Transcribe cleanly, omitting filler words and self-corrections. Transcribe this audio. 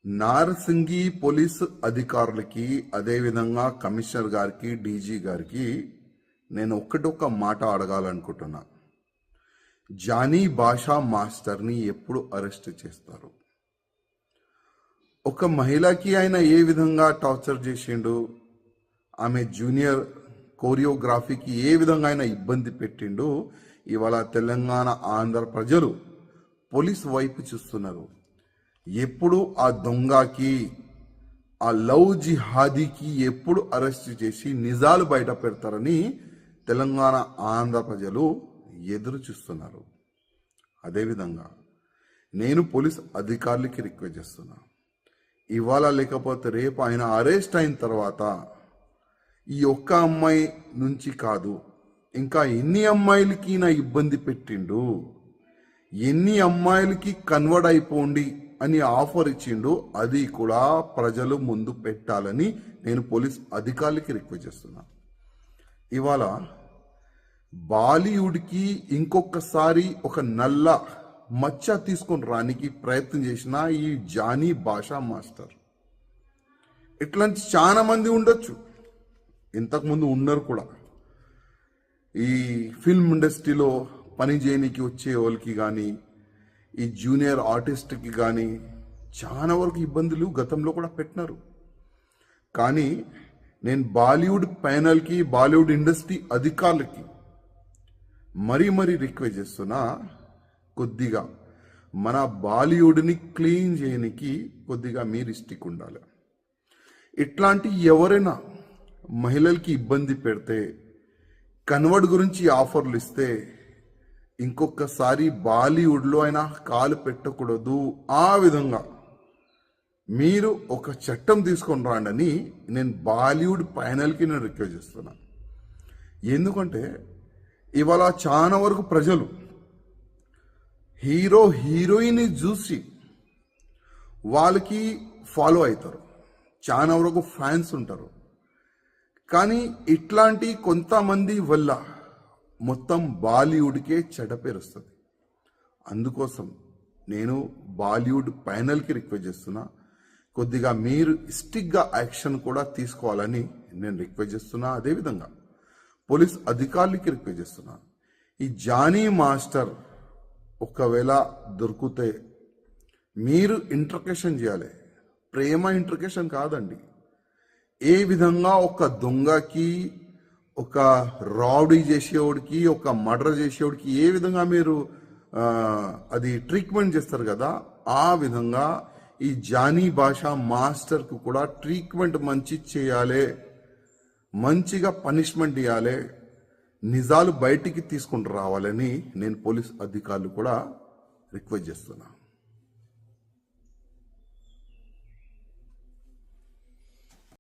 Narsingi police అధికారులకి అదేవిధంగా commissioner గారికి డీజీ గారికి నేను ఒక్క మాట అడగాలనుకుంటున్నా. జానీ భాషా మాస్టర్ని ఎప్పుడు అరెస్ట్ చేస్తారు? ఒక మహిళకి ఆయన ఏ విధంగా టార్చర్ చేసిండు, ఆమె జూనియర్ కోరియోగ్రఫీకి ఏ విధంగా ఆయన ఇబ్బంది పెట్టిండు, ఇవాళ తెలంగాణ ఆంధ్ర ప్రజలు పోలీస్ వైపు చూస్తున్నారు. ఎప్పుడు ఆ దొంగకి, ఆ లవ్ జిహాదీకి ఎప్పుడు అరెస్ట్ చేసి నిజాలు బయట పెడతారని తెలంగాణ ఆంధ్ర ప్రజలు ఎదురు చూస్తున్నారు. అదేవిధంగా నేను పోలీస్ అధికారులకి రిక్వెస్ట్ చేస్తున్నా, ఇవాళ లేకపోతే రేపు ఆయన అరెస్ట్ అయిన తర్వాత ఈ ఒక్క అమ్మాయి నుంచి కాదు, ఇంకా ఎన్ని అమ్మాయిలకి నా ఇబ్బంది పెట్టిండు, ఎన్ని అమ్మాయిలకి కన్వర్ట్ అయిపోండి అని ఆఫర్ ఇచ్చిండు, అది కూడా ప్రజలు ముందు పెట్టాలని నేను పోలీస్ అధికారులకి రిక్వెస్ట్ చేస్తున్నా. ఇవాళ బాలీవుడ్కి ఇంకొకసారి ఒక నల్ల మచ్చ తీసుకొని రానికి ప్రయత్నం చేసిన ఈ జానీ భాషా మాస్టర్. ఇట్లాంటి చాలా మంది ఉండొచ్చు, ఇంతకుముందు ఉన్నారు కూడా. ఈ ఫిల్మ్ ఇండస్ట్రీలో పని చేయడానికి వచ్చే వాళ్ళకి కానీ, ఈ జూనియర్ ఆర్టిస్ట్కి కానీ చాలా వరకు ఇబ్బందులు గతంలో కూడా పెట్టినారు. కానీ నేను బాలీవుడ్ ప్యానల్కి, బాలీవుడ్ ఇండస్ట్రీ అధికారులకి మరీ రిక్వెస్ట్ చేస్తున్నా, కొద్దిగా మన బాలీవుడ్ని క్లీన్ చేయడానికి కొద్దిగా మీరు ఇష్టిక్ ఉండాలి. ఇట్లాంటి ఎవరైనా మహిళలకి ఇబ్బంది పెడితే, కన్వర్ట్ గురించి ఆఫర్లు ఇస్తే ఇంకొకసారి బాలీవుడ్లో అయినా కాలు పెట్టకూడదు. ఆ విధంగా మీరు ఒక చట్టం తీసుకొని రాండి నేను బాలీవుడ్ ప్యానల్కి నేను రిక్వెస్ట్ చేస్తున్నా. ఎందుకంటే ఇవాళ చాలా వరకు ప్రజలు హీరో హీరోయిన్ చూసి వాళ్ళకి ఫాలో అవుతారు, చాలా వరకు ఫ్యాన్స్ ఉంటారు. కానీ ఇట్లాంటి కొంతమంది వల్ల మొత్తం బాలీవుడ్కే చెడ్డ పేరు వస్తుంది. అందుకోసం నేను బాలీవుడ్ ప్యానల్కి రిక్వెస్ట్ చేస్తున్నా, కొద్దిగా మీరు స్ట్రిక్ట్గా యాక్షన్ కూడా తీసుకోవాలని నేను రిక్వెస్ట్ చేస్తున్నా. అదేవిధంగా పోలీస్ అధికారులకి రిక్వెస్ట్ చేస్తున్నా, ఈ జానీ మాస్టర్ ఒకవేళ దొరికితే మీరు ఇంటర్కేషన్ చేయాలి. ప్రేమ ఇంటర్కేషన్ కాదండి. ఏ విధంగా ఒక దొంగకి, ఒక రౌడీ చేసేవాడికి, ఒక మర్డర్ చేసేవాడికి ఏ విధంగా మీరు అది ట్రీట్మెంట్ చేస్తారు కదా, ఆ విధంగా ఈ జానీ భాషా మాస్టర్కు కూడా ట్రీట్మెంట్ మంచి చేయాలి, మంచిగా పనిష్మెంట్ ఇవ్వాలి, నిజాలు బయటికి తీసుకుని రావాలని నేను పోలీస్ అధికారులు కూడా రిక్వెస్ట్ చేస్తున్నా.